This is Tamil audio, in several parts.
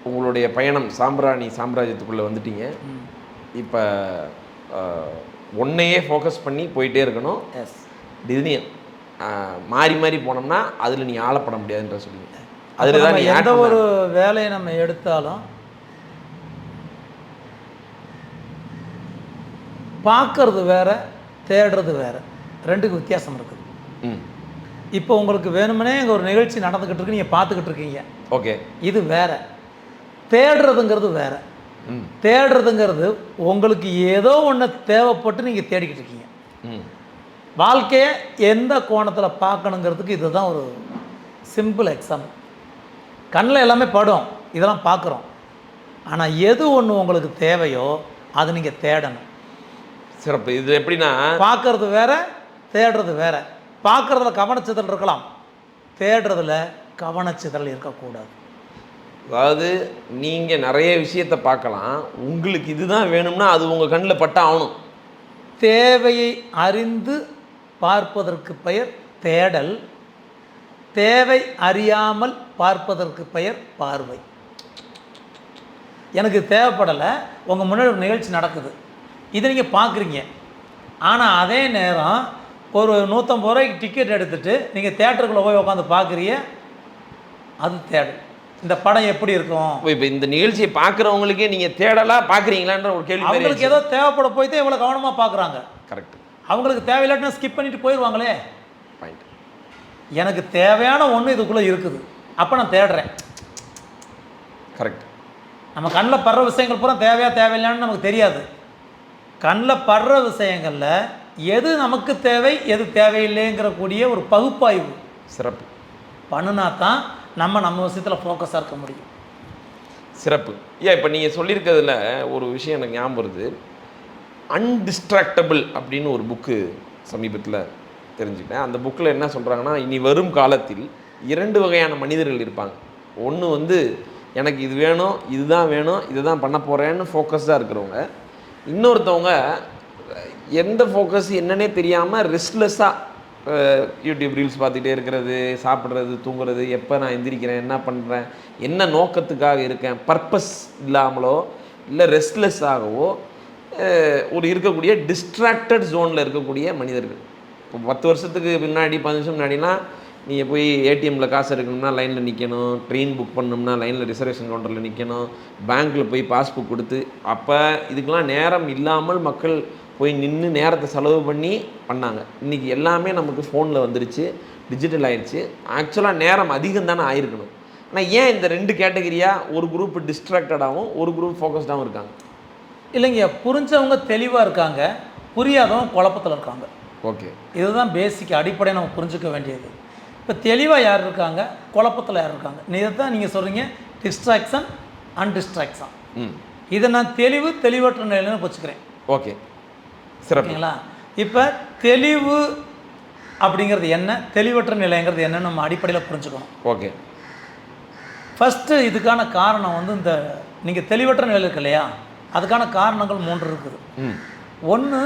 உங்களுடைய பயணம் சாம்பிராணி சாம்ராஜ்யத்துக்குள்ளே வந்துட்டீங்க. இப்போ ஒன்றையே ஃபோக்கஸ் பண்ணி போயிட்டே இருக்கணும். டிஸ்னி மாறி மாறி போனோம்னா அதில் நீ ஆளப்பட முடியாதுன்ற சொல்லுவீங்க. அதில் தான் எந்த ஒரு வேலையை நம்ம எடுத்தாலும் பார்க்கறது வேற, தேடுறது வேற, ரெண்டுக்கு வித்தியாசம் இருக்குது. இப்போ உங்களுக்கு வேணுமனே இங்கே ஒரு நிகழ்ச்சி நடந்துக்கிட்டு இருக்கு, நீங்கள் பார்த்துக்கிட்டு இருக்கீங்க. ஓகே, இது வேற. தேடுறதுங்கிறது வேற. தேடுறதுங்கிறது உங்களுக்கு ஏதோ ஒன்று தேவைப்பட்டு நீங்கள் தேடிக்கிட்டு இருக்கீங்க. வாழ்க்கையை எந்த கோணத்தில் பார்க்கணுங்கிறதுக்கு இதுதான் ஒரு சிம்பிள் எக்ஸாம்பிள். கண்ணில் எல்லாமே படும், இதெல்லாம் பார்க்குறோம். ஆனால் எது ஒன்று உங்களுக்கு தேவையோ அதை நீங்கள் தேடணும். சிறப்பு. இது எப்படின்னா பார்க்கறது வேற, தேடுறது வேற. பார்க்குறதுல கவனச்சிதறல் இருக்கலாம், தேடுறதுல கவனச்சிதறல் இருக்கக்கூடாது. அதாவது நீங்கள் நிறைய விஷயத்தை பார்க்கலாம், உங்களுக்கு இதுதான் வேணும்னா அது உங்கள் கண்ணில் பட்ட ஆகணும். தேவையை அறிந்து பார்ப்பதற்கு பெயர் தேடல், தேவை அறியாமல் பார்ப்பதற்கு பெயர் பார்வை. எனக்கு தேவைப்படலை, உங்கள் முன்னாடி ஒரு நிகழ்ச்சி நடக்குது, இதை நீங்கள் பார்க்குறீங்க. ஆனால் அதே நேரம் ஒரு 150 ரூபாய்க்கு டிக்கெட் எடுத்துகிட்டு நீங்கள் தேட்டருக்குள்ளே போய் உட்காந்து பார்க்குறீங்க, அது தேடல். இந்த படம் எப்படி இருக்கும்? இப்போ இந்த நிகழ்ச்சியை பார்க்குறவங்களுக்கே நீங்கள் தேடலாம் பார்க்குறீங்களான்ற ஒரு கேள்வி. அவங்களுக்கு ஏதோ தேவைப்பட போய் தான் இவ்வளோ கவனமாக பார்க்குறாங்க. கரெக்ட். அவங்களுக்கு தேவையில்லாட்டினா ஸ்கிப் பண்ணிட்டு போயிடுவாங்களே. பாயிண்ட். எனக்கு தேவையான ஒன்று இதுக்குள்ளே இருக்குது, அப்போ நான் தேடுறேன். கரெக்ட். நம்ம கண்ணில் படுற விஷயங்கள் பூரா தேவையா தேவையில்லைன்னு நமக்கு தெரியாது. கண்ணில் படுற விஷயங்களில் எது நமக்கு தேவை எது தேவையில்லைங்கிற கூடிய ஒரு பகுப்பாய்வு சிறப்பு பண்ணினா தான் நம்ம விஷயத்தில் ஃபோக்கஸாக இருக்க முடியும். சிறப்பு. ஏன் இப்போ நீங்கள் சொல்லியிருக்கிறதுல ஒரு விஷயம் எனக்கு ஞாபகம் வருது. அன்டிஸ்ட்ராக்டபிள் அப்படின்னு ஒரு புக்கு சமீபத்தில் தெரிஞ்சுக்கிட்டேன். அந்த புக்கில் என்ன சொல்கிறாங்கன்னா, இனி வரும் காலத்தில் 2 வகையான மனிதர்கள் இருப்பாங்க. ஒன்று எனக்கு இது வேணும், இதுதான் வேணும், இதை தான் பண்ண போகிறேன்னு ஃபோக்கஸ்டாக இருக்கிறவங்க. இன்னொருத்தவங்க எந்த ஃபோக்கஸ் என்னன்னே தெரியாமல் ரெஸ்ட்லெஸ்ஸாக யூடியூப் ரீல்ஸ் பார்த்துக்கிட்டே இருக்கிறது, சாப்பிட்றது, தூங்குறது, எப்போ நான் எந்திரிக்கிறேன், என்ன பண்ணுறேன், என்ன நோக்கத்துக்காக இருக்கேன், பர்பஸ் இல்லாமலோ இல்லை ரெஸ்ட்லெஸ்ஸாகவோ ஒரு இருக்கக்கூடிய டிஸ்ட்ராக்டட் ஜோனில் இருக்கக்கூடிய மனிதர்கள். இப்போ 10 வருஷத்துக்கு முன்னாடி 15 வருஷம் முன்னாடினா நீங்கள் போய் ஏடிஎம்மில் காசு எடுக்கணும்னா லைனில் நிற்கணும், ட்ரெயின் புக் பண்ணணும்னா லைனில் ரிசர்வேஷன் கவுண்டரில் நிற்கணும், பேங்க்கில் போய் பாஸ்புக் கொடுத்து, அப்போ இதுக்கெலாம் நேரம் இல்லாமல் மக்கள் போய் நின்று நேரத்தை செலவு பண்ணி பண்ணாங்க. இன்றைக்கி எல்லாமே நமக்கு ஃபோனில் வந்துருச்சு, டிஜிட்டல் ஆயிடுச்சு. ஆக்சுவலாக நேரம் அதிகம் தானே ஆயிருக்கணும். ஆனால் ஏன் இந்த 2 கேட்டகரியாக ஒரு குரூப் டிஸ்ட்ராக்டடாகவும் ஒரு குரூப் ஃபோக்கஸ்டாகவும் இருக்காங்க? இல்லைங்க, புரிஞ்சவங்க தெளிவாக இருக்காங்க, புரியாதவங்க குழப்பத்தில் இருக்காங்க. ஓகே, இதுதான் பேசிக் அடிப்படையை நம்ம புரிஞ்சுக்க வேண்டியது. இப்போ தெளிவாக யார் இருக்காங்க, குழப்பத்தில் யார் இருக்காங்க? இதை தான் நீங்கள் சொல்கிறீங்க டிஸ்ட்ராக்ஷன் அன்டிஸ்ட்ராக்ஷன். இதை நான் தெளிவற்ற நிலையில்னு வச்சுக்கிறேன். ஓகே, சிறப்புங்களா? இப்போ தெளிவு அப்படிங்கிறது என்ன, தெளிவற்ற நிலைங்கிறது என்னன்னு நம்ம அடிப்படையில் புரிஞ்சுக்கணும். ஓகே. ஃபஸ்ட்டு இதுக்கான காரணம் இந்த நீங்கள் தெளிவற்ற நிலை இருக்கு இல்லையா, அதுக்கான காரணங்கள் 3 இருக்குது. ஒன்று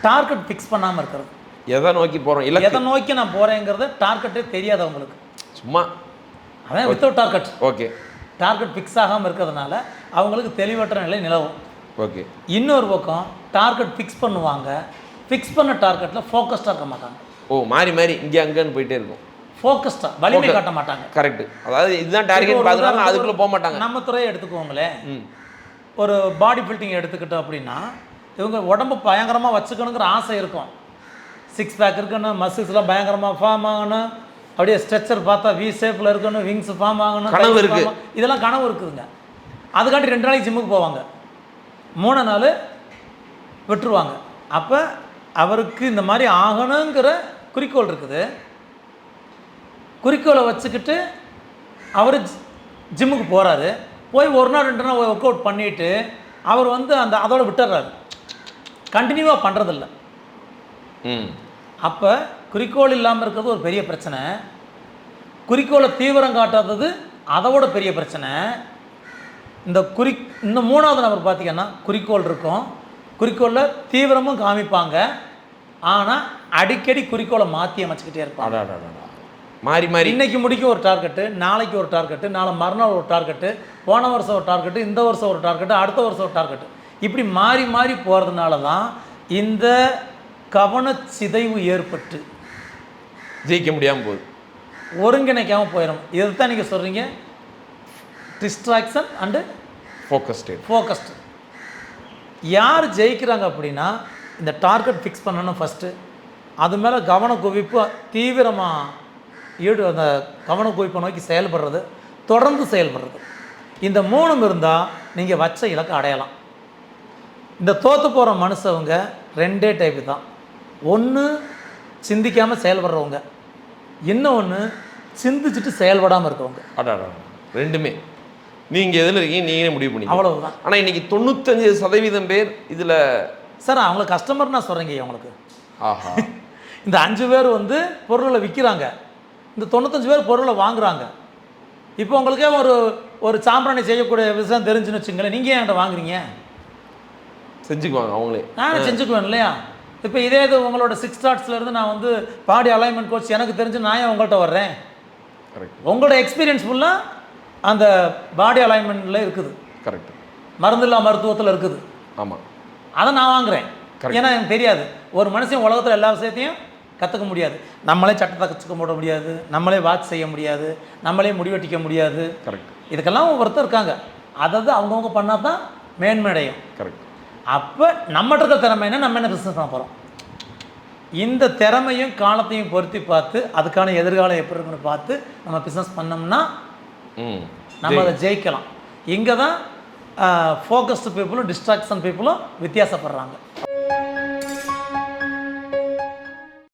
டார்கெட் ஃபிக்ஸ் பண்ணாமல் இருக்கிறது. எதை நோக்கி போகிறோம், எதை நோக்கி நான் போகிறேங்கிறது டார்கெட்டே தெரியாது அவங்களுக்கு. சும்மா அதான் without target. Okay. Target fix ஆகாமல் இருக்கிறதுனால அவங்களுக்கு தெளிவற்ற நிலை நிலவும். ஓகே. இன்னொரு பக்கம் டார்கெட் ஃபிக்ஸ் பண்ணுவாங்க, ஃபிக்ஸ் பண்ண டார்கெட்டில் ஃபோக்கஸ்டாக இருக்க மாட்டாங்க. மாறி மாறி இங்கே அங்கேன்னு போயிட்டே இருக்கும். ஃபோக்கஸ்டாக வலிமை காட்ட மாட்டாங்க. கரெக்ட். அதாவது இதுதான் டார்கெட் பார்த்துட்டாங்க, அதுக்குள்ளே போக மாட்டாங்க. நம்ம துறையை எடுத்துக்குவோங்களேன், ஒரு பாடி பில்டிங் எடுத்துக்கிட்டோம் அப்படின்னா இவங்க உடம்பு பயங்கரமாக வச்சுக்கணுங்கிற ஆசை இருக்கும். 6 பேக் இருக்கணும், மசில்ஸ்லாம் பயங்கரமாக ஃபார்ம் ஆகணும், அப்படியே ஸ்ட்ரெச்சர் பார்த்தா வி ஷேப்பில் இருக்கணும், விங்ஸ் ஃபார்ம் ஆகணும், கனவு இருக்குது. இதெல்லாம் கனவு இருக்குதுங்க. அதுக்காண்டி 2 நாளைக்கு ஜிம்முக்கு போவாங்க, 3 நாள் விட்டுருவாங்க. அப்போ அவருக்கு இந்த மாதிரி ஆகணுங்கிற குறிக்கோள் இருக்குது. குறிக்கோளை வச்சுக்கிட்டு அவர் ஜிம்முக்கு போகிறாரு. போய் 1 நாள் 2 நாள் ஒர்க் அவுட் பண்ணிவிட்டு அவர் அதோட விட்டுறாரு, கண்டினியூவாக பண்ணுறதில்ல. அப்போ குறிக்கோள் இல்லாமல் இருக்கிறது ஒரு பெரிய பிரச்சனை, குறிக்கோளை தீவிரம் காட்டாதது அதோட பெரிய பிரச்சனை. இந்த இன்னும் 3வது நபர் பார்த்திங்கன்னா குறிக்கோள் இருக்கும், குறிக்கோளில் தீவிரமும் காமிப்பாங்க, ஆனால் அடிக்கடி குறிக்கோளை மாற்றி அமைச்சிக்கிட்டே இருப்பாங்க. மாறி மாறி இன்னைக்கு முடிக்க ஒரு டார்கெட்டு, நாளைக்கு ஒரு டார்கெட்டு, நாளை மறுநாள் ஒரு டார்கெட்டு, போன வருஷம் ஒரு டார்கெட்டு, இந்த வருஷம் ஒரு டார்கெட்டு, அடுத்த வருஷம் ஒரு டார்கெட்டு, இப்படி மாறி மாறி போகிறதுனால தான் இந்த கவனச்சிதைவு ஏற்பட்டு ஜெயிக்க முடியாமல் போகுது, ஒருங்கிணைக்காமல் போயிடும். இதை தான் நீங்கள் சொல்கிறீங்க, டிஸ்ட்ராக்ஷன் அண்டு ஃபோக்கஸ்டு. யார் ஜெயிக்கிறாங்க அப்படின்னா இந்த டார்கெட் ஃபிக்ஸ் பண்ணணும் ஃபஸ்ட்டு, அது மேலே கவன குவிப்பு தீவிரமாக அந்த கவன குவிப்பை நோக்கி செயல்படுறது, தொடர்ந்து செயல்படுறது. இந்த 3 இருந்தால் நீங்கள் வச்ச இலக்கை அடையலாம். இந்த தோற்று போகிற மனுஷவங்க 2 டைப்பு தான். ஒன்று சிந்திக்காமல் செயல்படுறவங்க, இன்னொன்று சிந்திச்சுட்டு செயல்படாமல் இருக்கவங்க. அடாடா, ரெண்டுமே. நீங்கள் எதில் இருக்கீங்க நீங்களே முடிவு பண்ணி அவ்வளவுதான். ஆனால் இன்றைக்கி 95% பேர் இதில் சார் அவங்கள கஸ்டமர் நான் சொல்கிறேங்க. அவங்களுக்கு ஆஹா இந்த 5 பேர் வந்து பொருளை விற்கிறாங்க, இந்த 95 பேர் பொருளை வாங்குறாங்க. இப்போ உங்களுக்கே ஒரு சாம்பிராணி செய்யக்கூடிய விஷயம் தெரிஞ்சுன்னு வச்சுங்களேன், நீங்கள் ஏன் என்கிட்ட வாங்குறீங்க? செஞ்சுக்குவாங்க அவங்களே, நான் செஞ்சுக்குவேன் இல்லையா? இப்போ இதே இது உங்களோட 6 ஸ்டார்ட்ஸ்லேருந்து நான் வந்து பாடி அலைன்மெண்ட் கோச் எனக்கு தெரிஞ்சு நான் ஏன் உங்கள்கிட்ட வர்றேன்? கரெக்ட். உங்களோட எக்ஸ்பீரியன்ஸ் ஃபுல்லாக அந்த பாடி அலைன்மெண்ட்டில் இருக்குது, கரெக்ட், மருந்தில்லா மருத்துவத்தில் இருக்குது. ஆமாம், அதை நான் வாங்குகிறேன். ஏன்னா எனக்கு தெரியாது, ஒரு மனுஷன் உலகத்தில் எல்லா விஷயத்தையும் கற்றுக்க முடியாது. நம்மளே சட்டத்தை கற்றுக்க போட முடியாது, நம்மளே வாட்ச் செய்ய முடியாது, நம்மளே முடிவெட்டிக்க முடியாது. கரெக்ட். இதுக்கெல்லாம் ஒருத்தர் இருக்காங்க, அதாவது அவங்கவுங்க பண்ணால் தான் மேன்மையடையும். கரெக்ட். அப்போ நம்மகிட்ட இருக்கிற திறமை என்ன, நம்ம என்ன பிஸ்னஸ் பண்ண போகிறோம்? இந்த திறமையும் காலத்தையும் பொருத்தி பார்த்து அதுக்கான எதிர்காலம் எப்படி இருக்குன்னு பார்த்து நம்ம பிஸ்னஸ் பண்ணோம்னா நம்ம அதை ஜெயிக்கலாம். இங்கே தான் ஃபோக்கஸ்டு பீப்புளும் டிஸ்ட்ராக்ஷன் பீப்புளும் வித்தியாசப்படுறாங்க.